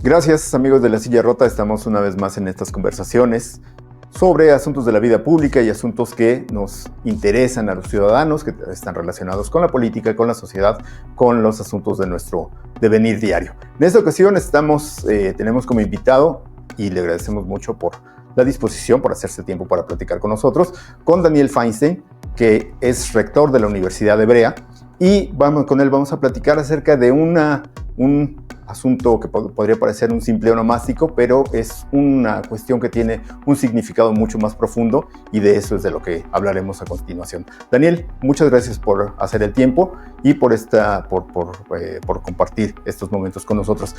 Gracias, amigos de La Silla Rota. Estamos una vez más en estas conversaciones sobre asuntos de la vida pública y asuntos que nos interesan a los ciudadanos, que están relacionados con la política, con la sociedad, con los asuntos de nuestro devenir diario. En esta ocasión tenemos como invitado, y le agradecemos mucho por la disposición, por hacerse tiempo para platicar con nosotros, con Daniel Feinstein, que es rector de la Universidad Hebrea, y con él vamos a platicar acerca de un asunto que podría parecer un simple onomástico, pero es una cuestión que tiene un significado mucho más profundo, y de eso es de lo que hablaremos a continuación. Daniel, muchas gracias por hacer el tiempo y por compartir estos momentos con nosotros.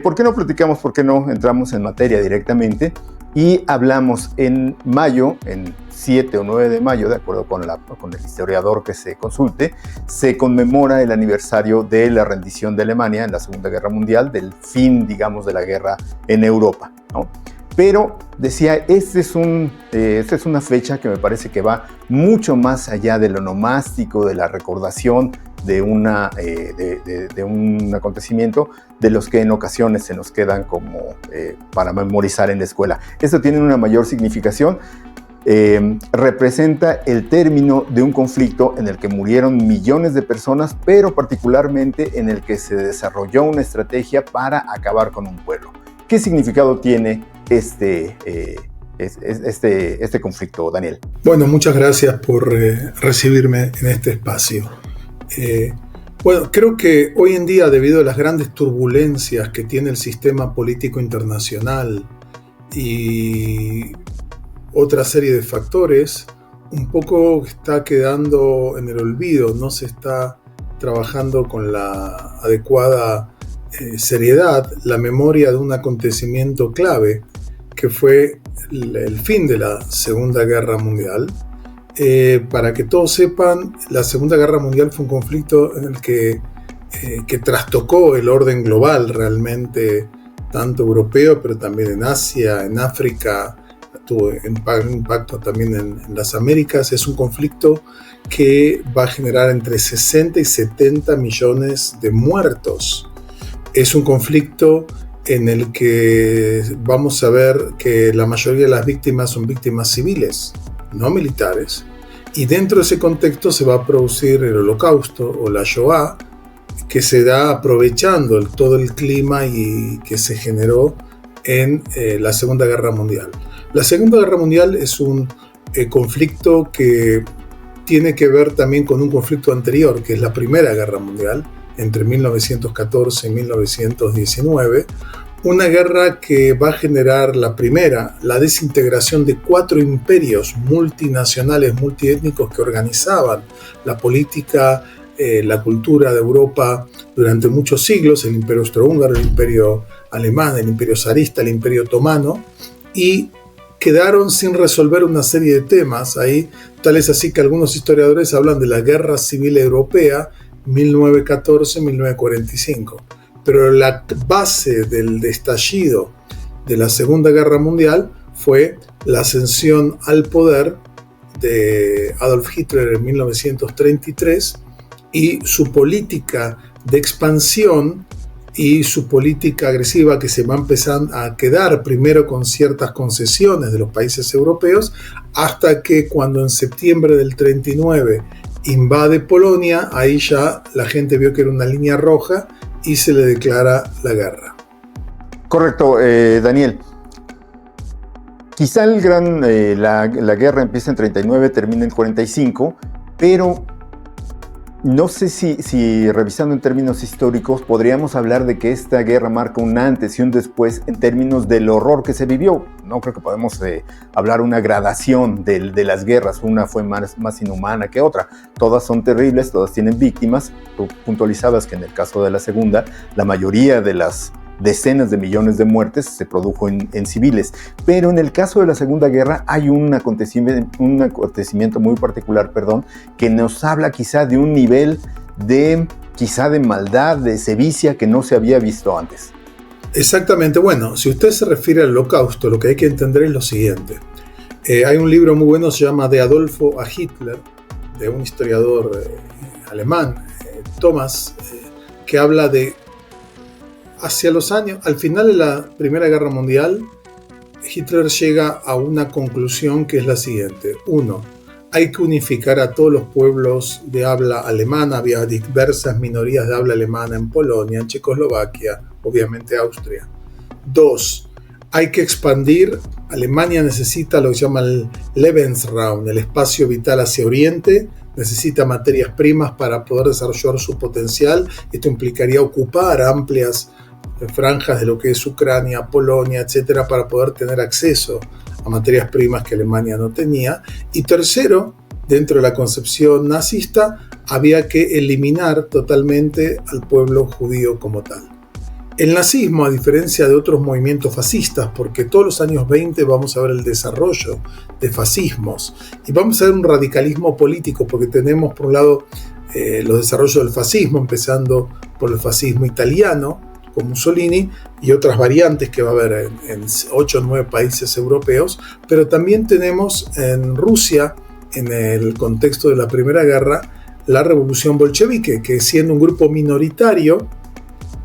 ¿Por qué no platicamos, por qué no entramos en materia directamente y hablamos en mayo, en 7 o 9 de mayo, de acuerdo con el historiador que se consulte, se conmemora el aniversario de la rendición de Alemania en la Segunda Guerra Mundial, del fin, digamos, de la guerra en Europa, ¿no? Pero decía, esta es una fecha que me parece que va mucho más allá de lo onomástico, de la recordación de un acontecimiento de los que en ocasiones se nos quedan como para memorizar en la escuela. Esto tiene una mayor significación. Representa el término de un conflicto en el que murieron millones de personas, pero particularmente en el que se desarrolló una estrategia para acabar con un pueblo. ¿Qué significado tiene este conflicto, Daniel? Bueno, muchas gracias por recibirme en este espacio. Creo que hoy en día, debido a las grandes turbulencias que tiene el sistema político internacional y otra serie de factores, un poco está quedando en el olvido, no se está trabajando con la adecuada seriedad la memoria de un acontecimiento clave que fue el fin de la Segunda Guerra Mundial. Para que todos sepan, la Segunda Guerra Mundial fue un conflicto en el que trastocó el orden global realmente, tanto europeo, pero también en Asia, en África, tuvo impacto también en las Américas. Es un conflicto que va a generar entre 60 y 70 millones de muertos. Es un conflicto en el que vamos a ver que la mayoría de las víctimas son víctimas civiles, no militares, y dentro de ese contexto se va a producir el Holocausto o la Shoah, que se da aprovechando todo el clima y que se generó en la Segunda Guerra Mundial. La Segunda Guerra Mundial es un conflicto que tiene que ver también con un conflicto anterior, que es la Primera Guerra Mundial, entre 1914 y 1919, una guerra que va a generar la desintegración de 4 imperios multinacionales, multiétnicos que organizaban la política, la cultura de Europa durante muchos siglos: el Imperio Austrohúngaro, el Imperio Alemán, el Imperio Zarista, el Imperio Otomano, y quedaron sin resolver una serie de temas ahí, tal es así que algunos historiadores hablan de la Guerra Civil Europea 1914-1945. Pero la base del estallido de la Segunda Guerra Mundial fue la ascensión al poder de Adolf Hitler en 1933 y su política de expansión y su política agresiva, que se va empezando a quedar primero con ciertas concesiones de los países europeos, hasta que cuando en septiembre del 39 invade Polonia, ahí ya la gente vio que era una línea roja y se le declara la guerra. Correcto, Daniel. Quizá la guerra empieza en 39, termina en 45, pero no sé si revisando en términos históricos podríamos hablar de que esta guerra marca un antes y un después en términos del horror que se vivió. No creo que podemos hablar una gradación de las guerras. Una fue más inhumana que otra. Todas son terribles, todas tienen víctimas. Tú puntualizabas que en el caso de la segunda, la mayoría de las decenas de millones de muertes se produjo en civiles. Pero en el caso de la Segunda Guerra hay un acontecimiento muy particular, que nos habla quizá de un nivel de maldad, de sevicia que no se había visto antes. Exactamente. Bueno, si usted se refiere al Holocausto, lo que hay que entender es lo siguiente. Hay un libro muy bueno, se llama De Adolfo a Hitler, de un historiador alemán, Thomas, que habla de al final de la Primera Guerra Mundial, Hitler llega a una conclusión que es la siguiente. Uno, hay que unificar a todos los pueblos de habla alemana. Había diversas minorías de habla alemana en Polonia, en Checoslovaquia, obviamente Austria. Dos, hay que expandir. Alemania necesita lo que se llama el Lebensraum, el espacio vital hacia Oriente. Necesita materias primas para poder desarrollar su potencial. Esto implicaría ocupar amplias franjas de lo que es Ucrania, Polonia, etcétera, para poder tener acceso a materias primas que Alemania no tenía. Y tercero, dentro de la concepción nazista, había que eliminar totalmente al pueblo judío como tal. El nazismo, a diferencia de otros movimientos fascistas, porque todos los años 20 vamos a ver el desarrollo de fascismos y vamos a ver un radicalismo político, porque tenemos por un lado los desarrollos del fascismo, empezando por el fascismo italiano con Mussolini y otras variantes que va a haber en 8 o 9 países europeos, pero también tenemos en Rusia, en el contexto de la Primera Guerra, la revolución bolchevique, que siendo un grupo minoritario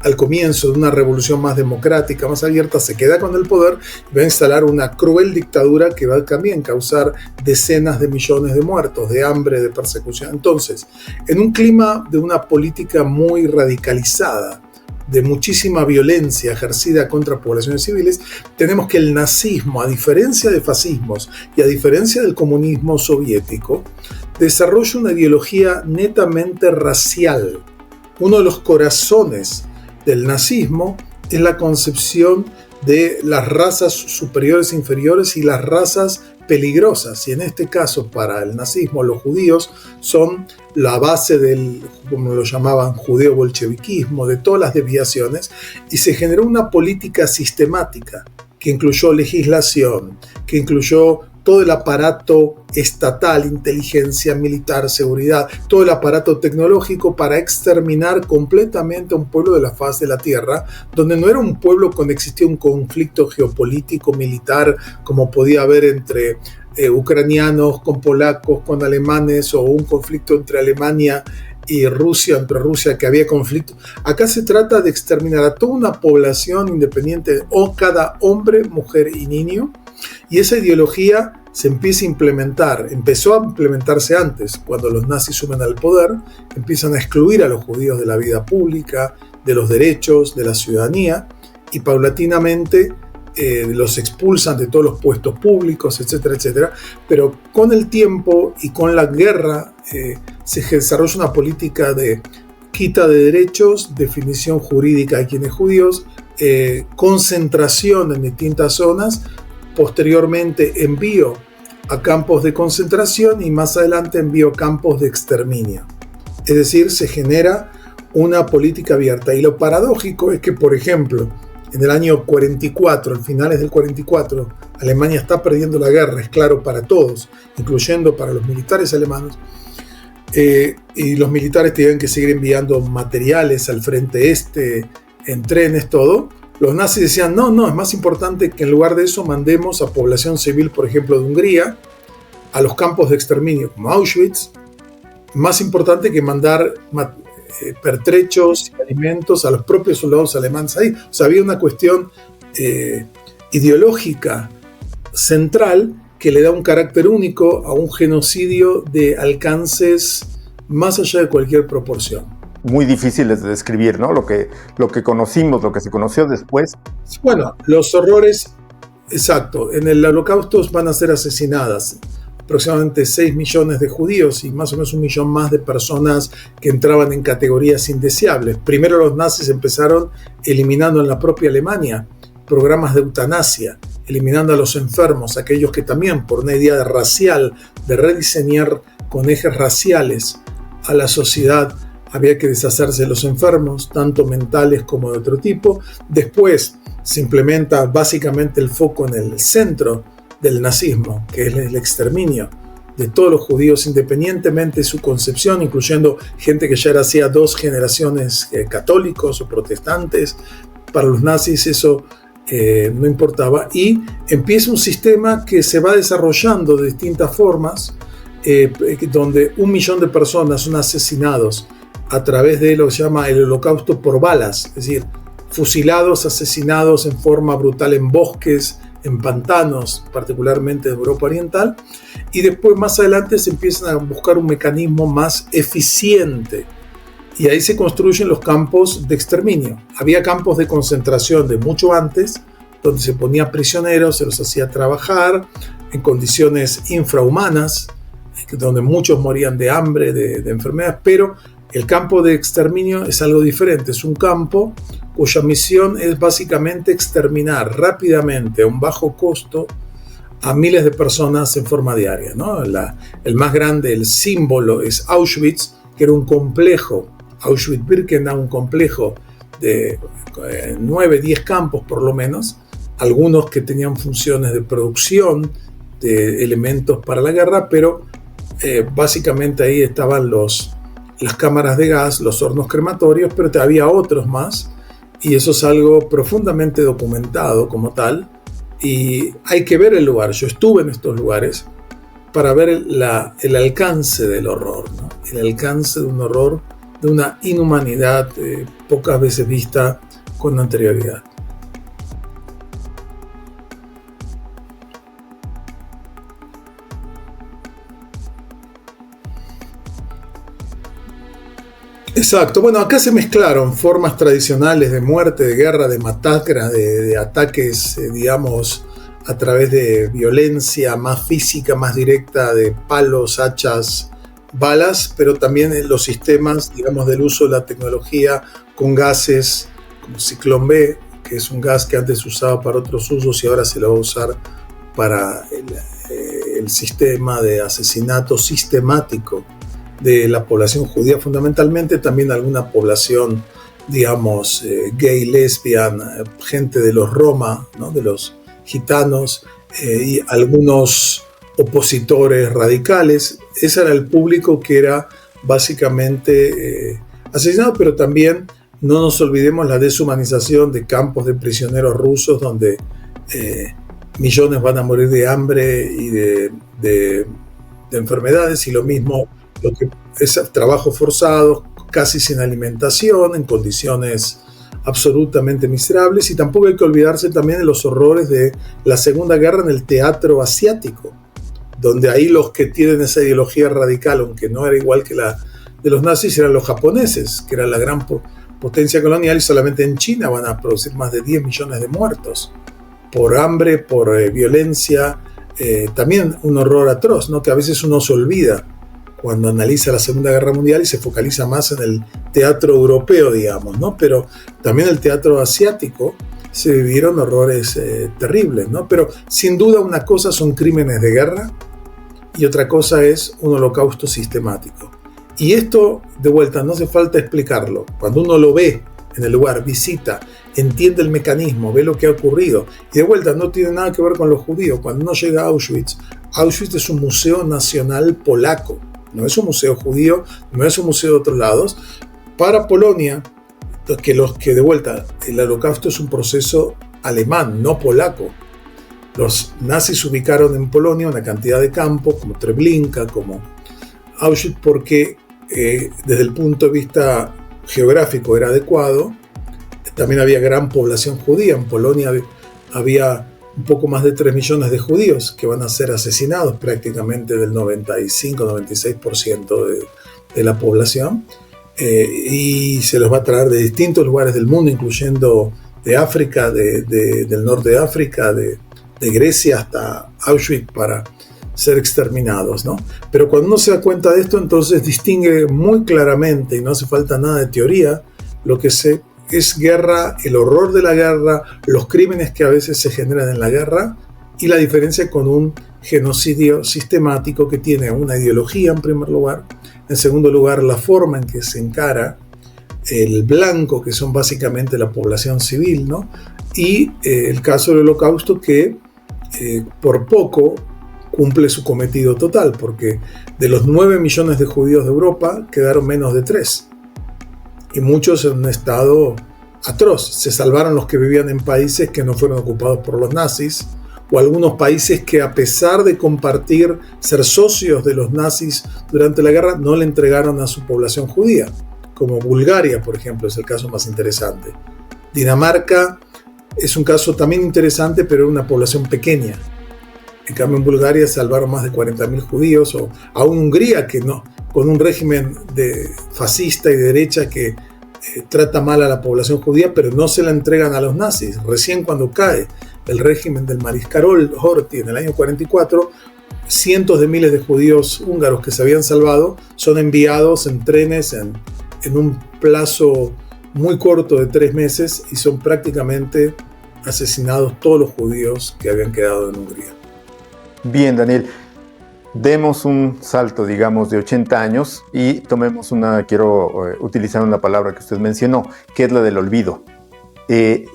al comienzo de una revolución más democrática, más abierta, se queda con el poder y va a instalar una cruel dictadura que va también a causar decenas de millones de muertos, de hambre, de persecución. Entonces, en un clima de una política muy radicalizada, de muchísima violencia ejercida contra poblaciones civiles, tenemos que el nazismo, a diferencia de fascismos y a diferencia del comunismo soviético, desarrolla una ideología netamente racial. Uno de los corazones del nazismo es la concepción de las razas superiores e inferiores y las razas peligrosas, y en este caso para el nazismo los judíos son la base del, como lo llamaban, judeo-bolcheviquismo, de todas las desviaciones, y se generó una política sistemática que incluyó legislación, que incluyó todo el aparato estatal, inteligencia militar, seguridad, todo el aparato tecnológico para exterminar completamente a un pueblo de la faz de la tierra, donde no era un pueblo donde existía un conflicto geopolítico, militar, como podía haber entre ucranianos con polacos, con alemanes, o un conflicto entre Alemania y Rusia, entre Rusia, que había conflicto. Acá se trata de exterminar a toda una población independiente, o cada hombre, mujer y niño, y esa ideología se empieza a implementar. Empezó a implementarse antes, cuando los nazis suben al poder, empiezan a excluir a los judíos de la vida pública, de los derechos, de la ciudadanía, y paulatinamente los expulsan de todos los puestos públicos, etcétera, etcétera. Pero con el tiempo y con la guerra se desarrolla una política de quita de derechos, definición jurídica de quienes judíos, concentración en distintas zonas, posteriormente envío a campos de concentración y más adelante envío a campos de exterminio. Es decir, se genera una política abierta. Y lo paradójico es que, por ejemplo, en el año 44, a finales del 44, Alemania está perdiendo la guerra, es claro para todos, incluyendo para los militares alemanes, y los militares tienen que seguir enviando materiales al frente este, en trenes, todo. Los nazis decían, no, es más importante que en lugar de eso mandemos a población civil, por ejemplo, de Hungría, a los campos de exterminio como Auschwitz, más importante que mandar pertrechos y alimentos a los propios soldados alemanes ahí. O sea, había una cuestión ideológica central que le da un carácter único a un genocidio de alcances más allá de cualquier proporción. Muy difíciles de describir, ¿no? Lo que conocimos, lo que se conoció después. Bueno, los horrores, exacto. En el Holocausto van a ser asesinadas aproximadamente 6 millones de judíos y más o menos 1 millón más de personas que entraban en categorías indeseables. Primero los nazis empezaron eliminando en la propia Alemania programas de eutanasia, eliminando a los enfermos, aquellos que también por una idea racial, de rediseñar con ejes raciales a la sociedad, había que deshacerse de los enfermos, tanto mentales como de otro tipo. Después se implementa básicamente el foco en el centro del nazismo, que es el exterminio de todos los judíos, independientemente de su concepción, incluyendo gente que ya era hacía 2 generaciones católicos o protestantes. Para los nazis eso no importaba. Y empieza un sistema que se va desarrollando de distintas formas, donde 1 millón de personas son asesinados a través de lo que se llama el holocausto por balas, es decir, fusilados, asesinados en forma brutal en bosques, en pantanos, particularmente de Europa Oriental, y después más adelante se empiezan a buscar un mecanismo más eficiente, y ahí se construyen los campos de exterminio. Había campos de concentración de mucho antes, donde se ponía prisioneros, se los hacía trabajar en condiciones infrahumanas, donde muchos morían de hambre, de enfermedades, pero el campo de exterminio es algo diferente. Es un campo cuya misión es básicamente exterminar rápidamente, a un bajo costo, a miles de personas en forma diaria, ¿no? El más grande, el símbolo, es Auschwitz, que era un complejo, Auschwitz-Birkenau, un complejo de 9, 10 campos por lo menos, algunos que tenían funciones de producción de elementos para la guerra, pero básicamente ahí estaban las cámaras de gas, los hornos crematorios, pero había otros más, y eso es algo profundamente documentado como tal, y hay que ver el lugar. Yo estuve en estos lugares para ver el alcance del horror, ¿no? El alcance de un horror, de una inhumanidad pocas veces vista con anterioridad. Exacto. Bueno, acá se mezclaron formas tradicionales de muerte, de guerra, de matanzas, de ataques, digamos, a través de violencia más física, más directa, de palos, hachas, balas, pero también en los sistemas, digamos, del uso de la tecnología con gases como Ciclón B, que es un gas que antes se usaba para otros usos y ahora se lo va a usar para el sistema de asesinato sistemático de la población judía, fundamentalmente también alguna población, digamos, gay, lesbian, gente de los Roma, ¿no? De los gitanos, y algunos opositores radicales. Ese era el público que era básicamente asesinado, pero también no nos olvidemos la deshumanización de campos de prisioneros rusos donde millones van a morir de hambre y de enfermedades, y lo mismo lo que es trabajo forzado, casi sin alimentación, en condiciones absolutamente miserables. Y tampoco hay que olvidarse también de los horrores de la Segunda Guerra en el teatro asiático, donde ahí los que tienen esa ideología radical, aunque no era igual que la de los nazis, eran los japoneses, que era la gran potencia colonial, y solamente en China van a producir más de 10 millones de muertos por hambre, por violencia, también un horror atroz, ¿no? Que a veces uno se olvida cuando analiza la Segunda Guerra Mundial y se focaliza más en el teatro europeo, digamos, ¿no? Pero también el teatro asiático se vivieron horrores terribles, ¿no? Pero sin duda una cosa son crímenes de guerra y otra cosa es un holocausto sistemático. Y esto, de vuelta, no hace falta explicarlo. Cuando uno lo ve en el lugar, visita, entiende el mecanismo, ve lo que ha ocurrido, y de vuelta no tiene nada que ver con los judíos. Cuando uno llega a Auschwitz, Auschwitz es un museo nacional polaco. No es un museo judío, no es un museo de otros lados. Para Polonia, que de vuelta, el holocausto es un proceso alemán, no polaco. Los nazis ubicaron en Polonia una cantidad de campos, como Treblinka, como Auschwitz, porque desde el punto de vista geográfico era adecuado. También había gran población judía. En Polonia había un poco más de 3 millones de judíos que van a ser asesinados, prácticamente del 95-96% de la población, y se los va a traer de distintos lugares del mundo, incluyendo de África, del norte de África, de Grecia hasta Auschwitz, para ser exterminados, ¿no? Pero cuando uno se da cuenta de esto, entonces distingue muy claramente, y no hace falta nada de teoría, lo que es guerra, el horror de la guerra, los crímenes que a veces se generan en la guerra, y la diferencia con un genocidio sistemático que tiene una ideología en primer lugar, en segundo lugar la forma en que se encara el blanco, que son básicamente la población civil, ¿no? Y el caso del holocausto, que por poco cumple su cometido total, porque de los 9 millones de judíos de Europa quedaron menos de 3. Y muchos en un estado atroz. Se salvaron los que vivían en países que no fueron ocupados por los nazis, o algunos países que, a pesar de compartir, ser socios de los nazis durante la guerra, no le entregaron a su población judía, como Bulgaria, por ejemplo, es el caso más interesante. Dinamarca es un caso también interesante, pero era una población pequeña. En cambio, en Bulgaria salvaron más de 40.000 judíos, o aún Hungría, que no, con un régimen fascista y de derecha que trata mal a la población judía, pero no se la entregan a los nazis. Recién cuando cae el régimen del mariscal Horthy en el año 44, cientos de miles de judíos húngaros que se habían salvado son enviados en trenes en un plazo muy corto de 3 meses y son prácticamente asesinados todos los judíos que habían quedado en Hungría. Bien, Daniel, demos un salto, digamos, de 80 años y tomemos quiero utilizar una palabra que usted mencionó, que es la del olvido.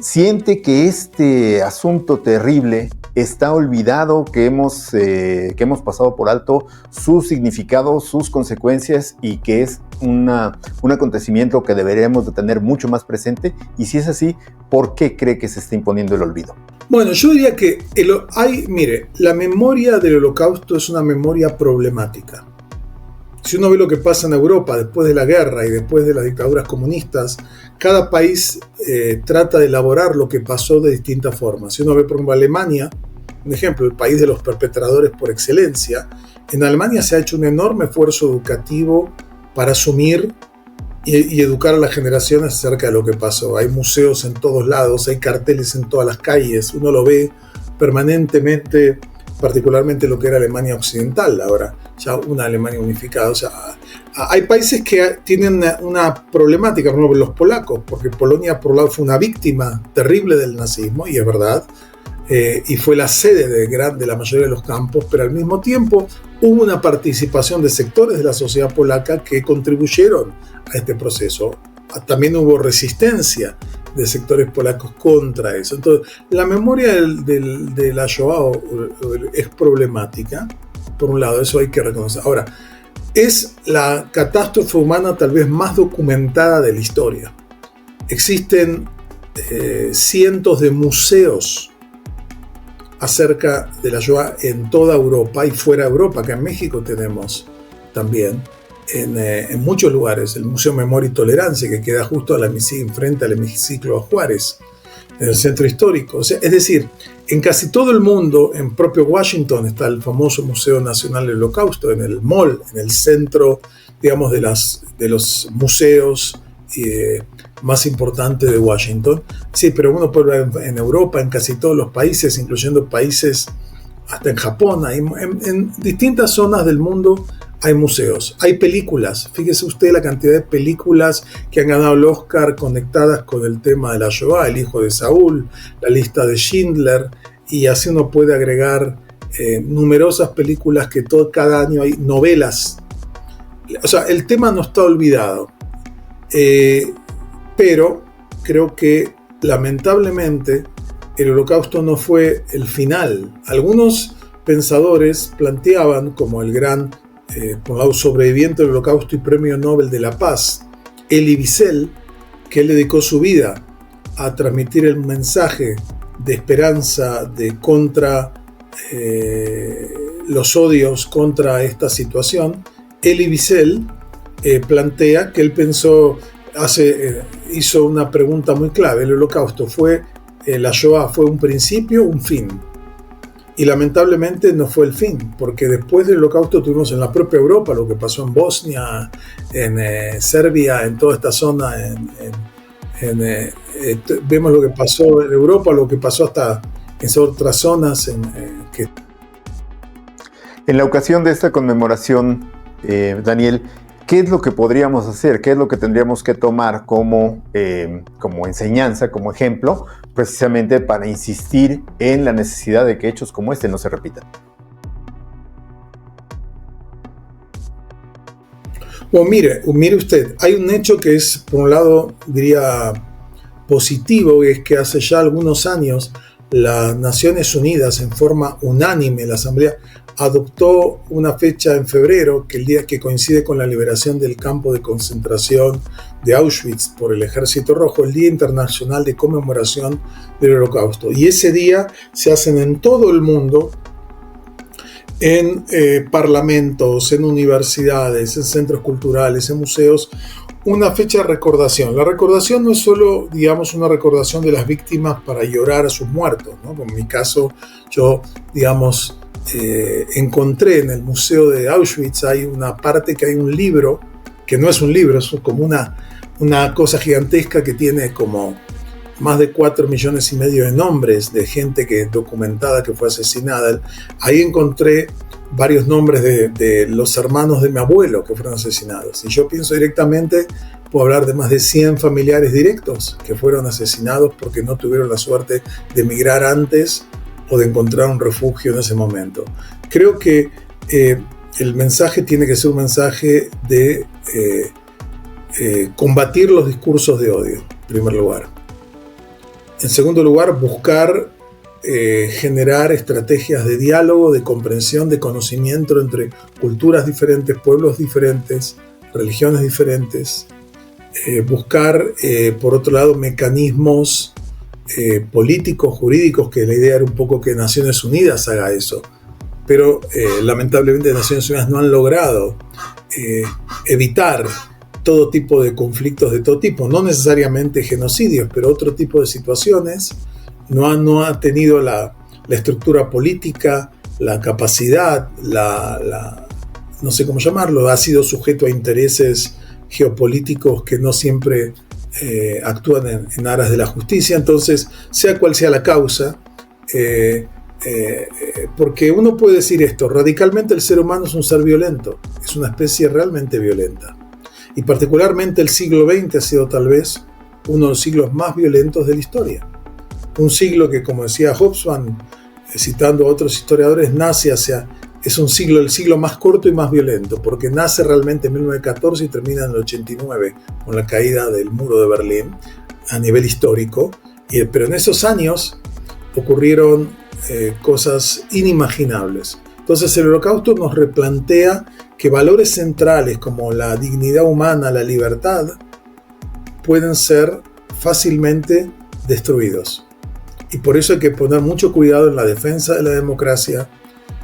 ¿Siente que este asunto terrible está olvidado, que hemos pasado por alto su significado, sus consecuencias y que es un acontecimiento que deberíamos de tener mucho más presente? Y si es así, ¿por qué cree que se está imponiendo el olvido? Bueno, yo diría que la memoria del Holocausto es una memoria problemática. Si uno ve lo que pasa en Europa después de la guerra y después de las dictaduras comunistas, cada país trata de elaborar lo que pasó de distintas formas. Si uno ve, por ejemplo, Alemania, un ejemplo, el país de los perpetradores por excelencia, en Alemania se ha hecho un enorme esfuerzo educativo para asumir y educar a las generaciones acerca de lo que pasó. Hay museos en todos lados, hay carteles en todas las calles, uno lo ve permanentemente, particularmente lo que era Alemania Occidental, ahora ya una Alemania unificada. O sea, hay países que tienen una problemática, por ejemplo los polacos, porque Polonia por un lado fue una víctima terrible del nazismo, y es verdad, y fue la sede de la mayoría de los campos, pero al mismo tiempo hubo una participación de sectores de la sociedad polaca que contribuyeron a este proceso. También hubo resistencia de sectores polacos contra eso. Entonces, la memoria de la Shoah es problemática, por un lado, eso hay que reconocer. Ahora, es la catástrofe humana tal vez más documentada de la historia. Existen cientos de museos acerca de la Shoah en toda Europa y fuera de Europa, que en México tenemos también, en muchos lugares. El Museo Memoria y Tolerancia, que queda justo frente al hemiciclo a Juárez, en el centro histórico. O sea, es decir, en casi todo el mundo, en propio Washington, está el famoso Museo Nacional del Holocausto, en el Mall, en el centro, digamos, de los museos más importante de Washington. Sí, pero uno puede ver en Europa, en casi todos los países, incluyendo países, hasta en Japón, en distintas zonas del mundo hay museos, hay películas. Fíjese usted la cantidad de películas que han ganado el Oscar conectadas con el tema de la Shoah, El hijo de Saúl, La lista de Schindler, y así uno puede agregar numerosas películas que cada año hay novelas. O sea, el tema no está olvidado. Pero creo que lamentablemente el Holocausto no fue el final. Algunos pensadores planteaban, como el gran sobreviviente del Holocausto y Premio Nobel de la Paz, Elie Wiesel, que él dedicó su vida a transmitir el mensaje de esperanza contra los odios contra esta situación. Elie Wiesel plantea que él hizo una pregunta muy clave. El Holocausto la Shoah fue un principio, un fin. Y lamentablemente no fue el fin, porque después del Holocausto tuvimos en la propia Europa lo que pasó en Bosnia, en Serbia, en toda esta zona, vemos lo que pasó en Europa, lo que pasó hasta en otras zonas. En la ocasión de esta conmemoración, Daniel, ¿qué es lo que podríamos hacer? ¿Qué es lo que tendríamos que tomar como enseñanza, como ejemplo, precisamente para insistir en la necesidad de que hechos como este no se repitan? Bueno, mire usted, hay un hecho que es, por un lado, diría positivo, que es que hace ya algunos años las Naciones Unidas, en forma unánime, la Asamblea adoptó una fecha en febrero, que el día que coincide con la liberación del campo de concentración de Auschwitz por el Ejército Rojo, el Día Internacional de Conmemoración del Holocausto. Y ese día se hacen en todo el mundo, en parlamentos, en universidades, en centros culturales, en museos, una fecha de recordación. La recordación no es solo, digamos, una recordación de las víctimas para llorar a sus muertos, ¿no? Como en mi caso, yo, digamos, encontré en el Museo de Auschwitz, hay una parte que hay un libro, que no es un libro, es como una cosa gigantesca que tiene como más de 4,5 millones de nombres de gente documentada que fue asesinada. Ahí encontré varios nombres de los hermanos de mi abuelo que fueron asesinados. Y yo pienso directamente, puedo hablar de más de 100 familiares directos que fueron asesinados porque no tuvieron la suerte de emigrar antes o de encontrar un refugio en ese momento. Creo que el mensaje tiene que ser un mensaje de combatir los discursos de odio, en primer lugar. En segundo lugar, buscar generar estrategias de diálogo, de comprensión, de conocimiento entre culturas diferentes, pueblos diferentes, religiones diferentes. Buscar, por otro lado, mecanismos políticos, jurídicos, que la idea era un poco que Naciones Unidas haga eso. Pero lamentablemente Naciones Unidas no han logrado evitar todo tipo de conflictos de todo tipo, no necesariamente genocidios, pero otro tipo de situaciones. No ha tenido la estructura política, la capacidad, no sé cómo llamarlo, ha sido sujeto a intereses geopolíticos que no siempre actúan en aras de la justicia. Entonces, sea cual sea la causa, porque uno puede decir esto, radicalmente el ser humano es un ser violento, es una especie realmente violenta. Y particularmente el siglo XX ha sido tal vez uno de los siglos más violentos de la historia. Un siglo que, como decía Hobsbawm, citando a otros historiadores, es el siglo más corto y más violento, porque nace realmente en 1914 y termina en el 89, con la caída del muro de Berlín, a nivel histórico. Pero en esos años ocurrieron cosas inimaginables. Entonces el Holocausto nos replantea que valores centrales como la dignidad humana, la libertad, pueden ser fácilmente destruidos. Y por eso hay que poner mucho cuidado en la defensa de la democracia,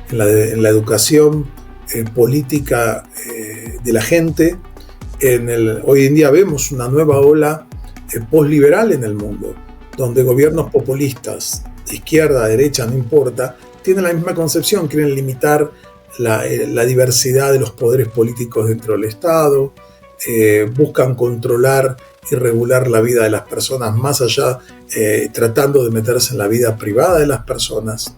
en la educación política de la gente. Hoy en día vemos una nueva ola posliberal en el mundo, donde gobiernos populistas, de izquierda, de derecha, no importa, tienen la misma concepción, quieren limitar la diversidad de los poderes políticos dentro del Estado, buscan controlar y regular la vida de las personas más allá, tratando de meterse en la vida privada de las personas.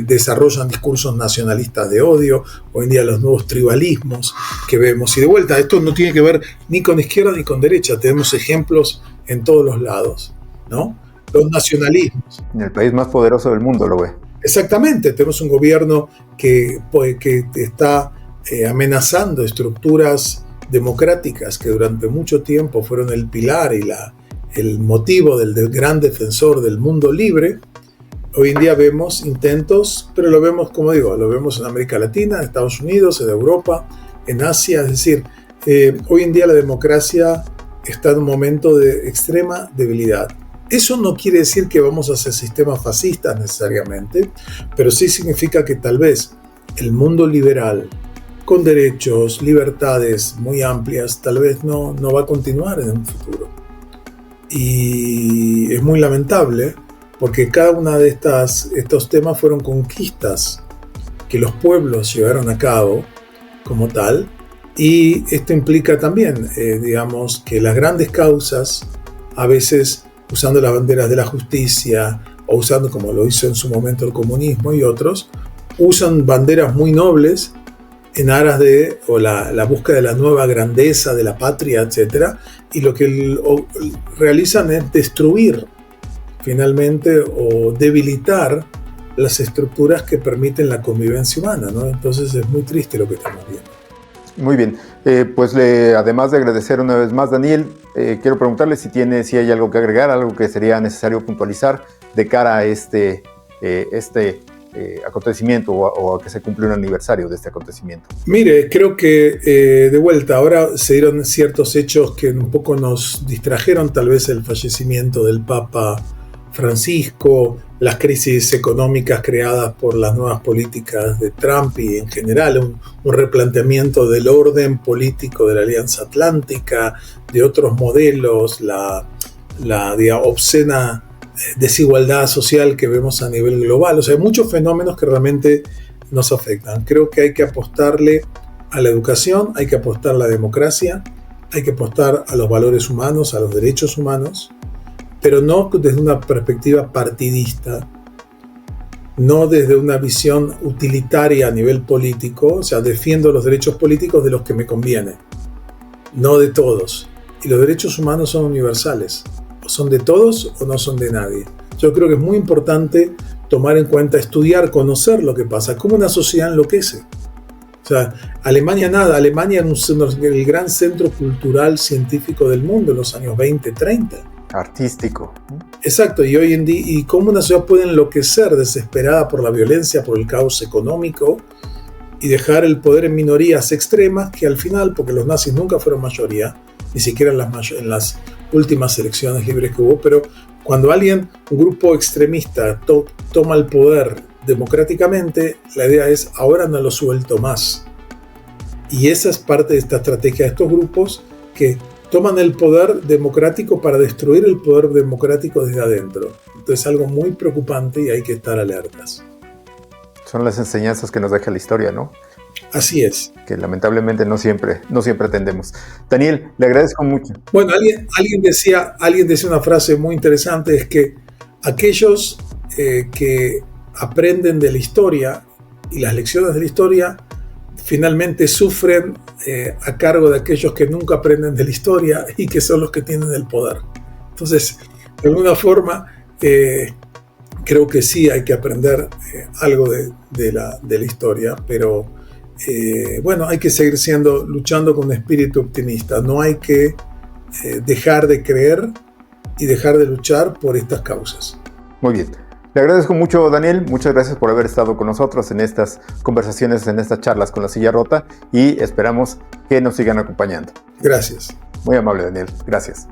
Desarrollan discursos nacionalistas de odio, hoy en día los nuevos tribalismos que vemos. Y de vuelta, esto no tiene que ver ni con izquierda ni con derecha, tenemos ejemplos en todos los lados, ¿no? Los nacionalismos. En el país más poderoso del mundo lo ve. Exactamente, tenemos un gobierno que está amenazando estructuras democráticas que durante mucho tiempo fueron el pilar y el motivo del gran defensor del mundo libre. Hoy en día vemos intentos, pero lo vemos, como digo, lo vemos en América Latina, en Estados Unidos, en Europa, en Asia. Es decir, hoy en día la democracia está en un momento de extrema debilidad. Eso no quiere decir que vamos hacia sistemas fascistas necesariamente, pero sí significa que tal vez el mundo liberal, con derechos, libertades muy amplias, tal vez no va a continuar en un futuro. Y es muy lamentable, porque cada una de estos temas fueron conquistas que los pueblos llevaron a cabo como tal, y esto implica también, digamos, que las grandes causas, a veces usando las banderas de la justicia, o usando, como lo hizo en su momento el comunismo y otros, usan banderas muy nobles en aras de la búsqueda de la nueva grandeza, de la patria, etc. Y lo que realizan es destruir finalmente o debilitar las estructuras que permiten la convivencia humana, ¿no? Entonces es muy triste lo que estamos viendo. Muy bien, pues además de agradecer una vez más, Daniel, quiero preguntarle si hay algo que agregar, algo que sería necesario puntualizar de cara a este acontecimiento o a que se cumple un aniversario de este acontecimiento. Mire, creo que de vuelta, ahora se dieron ciertos hechos que un poco nos distrajeron, tal vez el fallecimiento del Papa Francisco, las crisis económicas creadas por las nuevas políticas de Trump y en general un replanteamiento del orden político de la Alianza Atlántica, de otros modelos, la obscena desigualdad social que vemos a nivel global. O sea, hay muchos fenómenos que realmente nos afectan. Creo que hay que apostarle a la educación, hay que apostar a la democracia, hay que apostar a los valores humanos, a los derechos humanos, pero no desde una perspectiva partidista, no desde una visión utilitaria a nivel político. O sea, defiendo los derechos políticos de los que me conviene, no de todos. Y los derechos humanos son universales. O son de todos o no son de nadie. Yo creo que es muy importante tomar en cuenta, estudiar, conocer lo que pasa, cómo una sociedad enloquece. O sea, Alemania nada, Alemania es el gran centro cultural científico del mundo en los años 20, 30. Artístico. Exacto, y hoy en día, y cómo una ciudad puede enloquecer desesperada por la violencia, por el caos económico, y dejar el poder en minorías extremas que al final, porque los nazis nunca fueron mayoría, ni siquiera en las últimas elecciones libres que hubo, pero cuando un grupo extremista toma el poder democráticamente, la idea es, ahora no lo suelto más. Y esa es parte de esta estrategia de estos grupos que toman el poder democrático para destruir el poder democrático desde adentro. Entonces es algo muy preocupante y hay que estar alertas. Son las enseñanzas que nos deja la historia, ¿no? Así es. Que lamentablemente no siempre atendemos. Daniel, le agradezco mucho. Bueno, alguien decía una frase muy interesante, es que aquellos que aprenden de la historia y las lecciones de la historia finalmente sufren a cargo de aquellos que nunca aprenden de la historia y que son los que tienen el poder. Entonces, de alguna forma, creo que sí hay que aprender algo de la historia, pero bueno, hay que seguir luchando con un espíritu optimista. No hay que dejar de creer y dejar de luchar por estas causas. Muy bien. Le agradezco mucho, Daniel. Muchas gracias por haber estado con nosotros en estas conversaciones, en estas charlas con La Silla Rota, y esperamos que nos sigan acompañando. Gracias. Muy amable, Daniel. Gracias.